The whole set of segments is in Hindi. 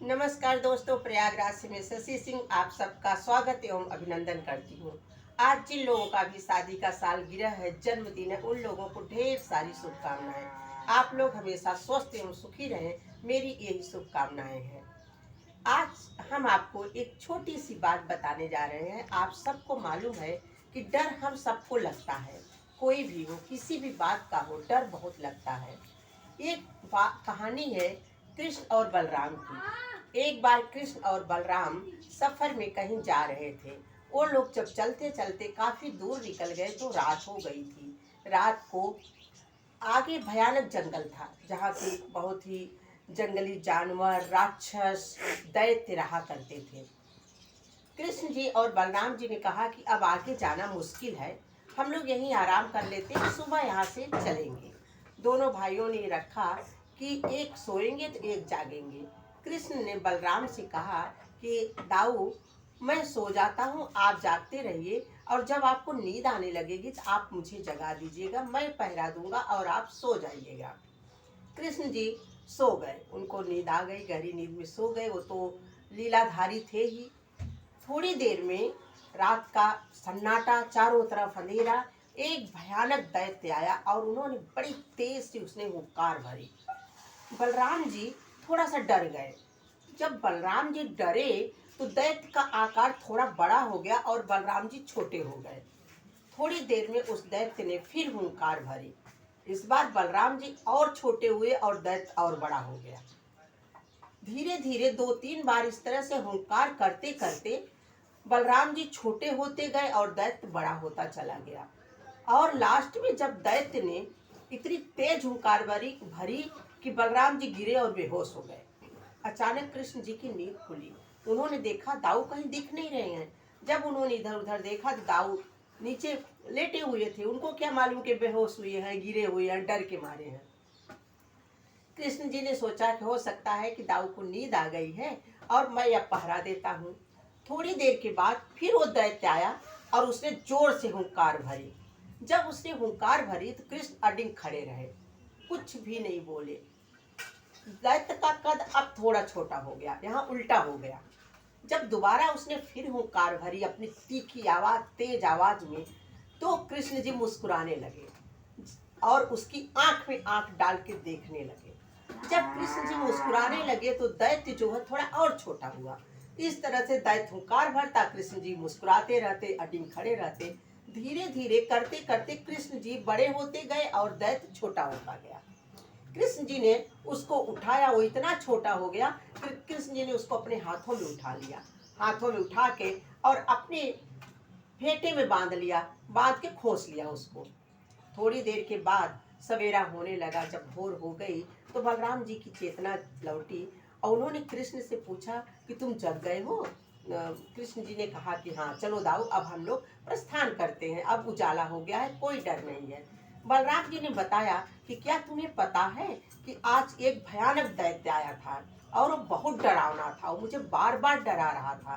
नमस्कार दोस्तों, प्रयागराज से मैं शशि सिंह आप सबका स्वागत एवं अभिनंदन करती हूँ। आज जिन लोगों का भी शादी का सालगिरह है, जन्मदिन है, उन लोगों को ढेर सारी शुभकामनाएं। आप लोग हमेशा स्वस्थ एवं सुखी रहें, मेरी यही शुभकामनाएं हैं। आज हम आपको एक छोटी सी बात बताने जा रहे हैं। आप सबको मालूम है कि डर हम सबको लगता है, कोई भी हो, किसी भी बात का हो, डर बहुत लगता है। एक कहानी है कृष्ण और बलराम की। एक बार कृष्ण और बलराम सफर में कहीं जा रहे थे। वो लोग जब चलते चलते काफी दूर निकल गए तो रात हो गई थी। रात को आगे भयानक जंगल था, जहाँ की बहुत ही जंगली जानवर, राक्षस, दैत्य रहा करते थे। कृष्ण जी और बलराम जी ने कहा कि अब आगे जाना मुश्किल है, हम लोग यहीं आराम कर लेते हैं, सुबह यहाँ से चलेंगे। दोनों भाइयों ने रखा कि एक सोएंगे तो एक जागेंगे। कृष्ण ने बलराम से कहा कि दाऊ, मैं सो जाता हूँ, आप जागते रहिए, और जब आपको नींद आने लगेगी तो आप मुझे जगा दीजिएगा, मैं पहरा दूंगा और आप सो जाइएगा। कृष्ण जी सो गए, उनको नींद आ गई, गहरी नींद में सो गए। वो तो लीलाधारी थे ही। थोड़ी देर में रात का सन्नाटा, चारों तरफ अंधेरा, एक भयानक दैत्य आया और उन्होंने बड़ी तेज से उसने हुंकार भरी। बलराम जी थोड़ा सा डर गए। जब बलराम जी डरे तो दैत्य का आकार थोड़ा बड़ा हो गया और बलराम जी छोटे हो गए। थोड़ी देर में उस दैत्य ने फिर हुंकार भरी। इस बार बलराम जी और छोटे हुए और दैत्य और बड़ा हो गया। धीरे धीरे 2-3 बार इस तरह से हुंकार करते करते बलराम जी छोटे होते गए और दैत्य बड़ा होता चला गया। और लास्ट में जब दैत्य ने इतनी तेज हुंकार भरी कि बलराम जी गिरे और बेहोश हो गए। अचानक कृष्ण जी की नींद खुली। उन्होंने देखा दाऊ कहीं दिख नहीं रहे हैं। जब उन्होंने इधर उधर देखा तो दाऊ नीचे लेटे हुए थे। उनको क्या मालूम कि बेहोश हुए हैं, गिरे हुए हैं, डर के मारे हैं। कृष्ण जी ने सोचा कि हो सकता है कि दाऊ को नींद आ गई है और मैं अब पहरा देता हूँ। थोड़ी देर के बाद फिर वो दैत्य आया और उसने जोर से हुंकार भरी। जब उसने हुंकार भरी तो कृष्ण अडिग खड़े रहे, कुछ भी नहीं बोले। दैत्य का कद अब थोड़ा छोटा हो गया, यहाँ उल्टा हो गया। जब दोबारा उसने फिर हुंकार भरी अपनी तीखी आवाज, तेज आवाज में, तो कृष्ण जी मुस्कुराने लगे और उसकी आंख में आंख डाल के देखने लगे। जब कृष्ण जी मुस्कुराने लगे तो दैत्य जो है थोड़ा और छोटा हुआ। इस तरह से दैत्य हुंकार भरता, कृष्ण जी मुस्कुराते रहते, अडिग खड़े रहते। धीरे धीरे करते करते कृष्ण जी बड़े होते गए और दैत्य छोटा होता गया। कृष्ण जी ने उसको उठाया, वो इतना छोटा हो गया कि कृष्ण जी ने उसको अपने हाथों में उठा लिया। हाथों में उठा के और अपने फेंटे में बांध लिया, बांध के खोस लिया उसको। थोड़ी देर के बाद सवेरा होने लगा। जब भोर हो गई तो बलराम जी की चेतना लौटी और उन्होंने कृष्ण से पूछा कि तुम जग गए हो। कृष्ण जी ने कहा कि हाँ, चलो दाऊ, अब हम लोग प्रस्थान करते हैं, अब उजाला हो गया है, कोई डर नहीं है। बलराम जी ने बताया कि क्या तुम्हें पता है कि आज एक भयानक दैत्य आया था और वो बहुत डरावना था, वो मुझे बार बार डरा रहा था।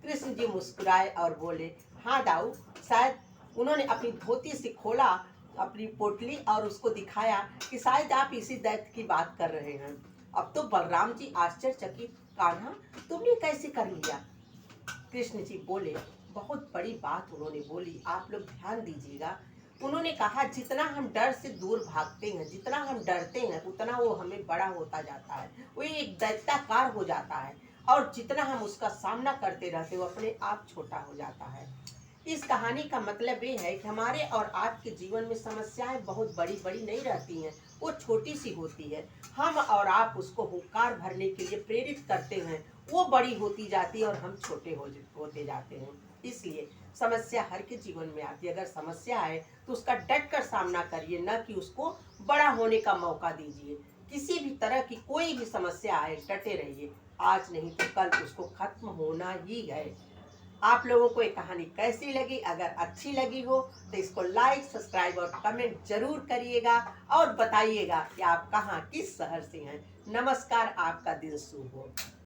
कृष्ण जी मुस्कुराए और बोले, हाँ दाऊ, शायद उन्होंने अपनी धोती से खोला अपनी पोटली और उसको दिखाया कि शायद आप इसी दैत्य की बात कर रहे हैं। अब तो बलराम जी आश्चर्यचकित, कान्हा तुमने कैसे कर लिया? कृष्ण जी बोले, बहुत बड़ी बात उन्होंने बोली, आप लोग ध्यान दीजिएगा। उन्होंने कहा जितना हम डर से दूर भागते हैं, जितना हम डरते हैं, उतना वो हमें बड़ा होता जाता है, वो एक दैत्याकार हो जाता है, और जितना हम उसका सामना करते रहते, वो अपने आप छोटा हो जाता है। इस कहानी का मतलब ये है कि हमारे और आपके जीवन में समस्याएं बहुत बड़ी बड़ी नहीं रहती हैं, वो छोटी सी होती है। हम और आप उसको हुंकार भरने के लिए प्रेरित करते हैं, वो बड़ी होती जाती है और हम छोटे होते जाते हैं। इसलिए समस्या हर के जीवन में आती है। अगर समस्या आए तो उसका डट कर सामना करिए, न कि उसको बड़ा होने का मौका दीजिए। किसी भी तरह की कोई भी समस्या आए, डटे रहिए, आज नहीं तो कल उसको खत्म होना ही है। आप लोगों को ये कहानी कैसी लगी? अगर अच्छी लगी हो तो इसको लाइक, सब्सक्राइब और कमेंट जरूर करिएगा और बताइएगा कि आप कहाँ, किस शहर से हैं। नमस्कार, आपका दिन शुभ हो।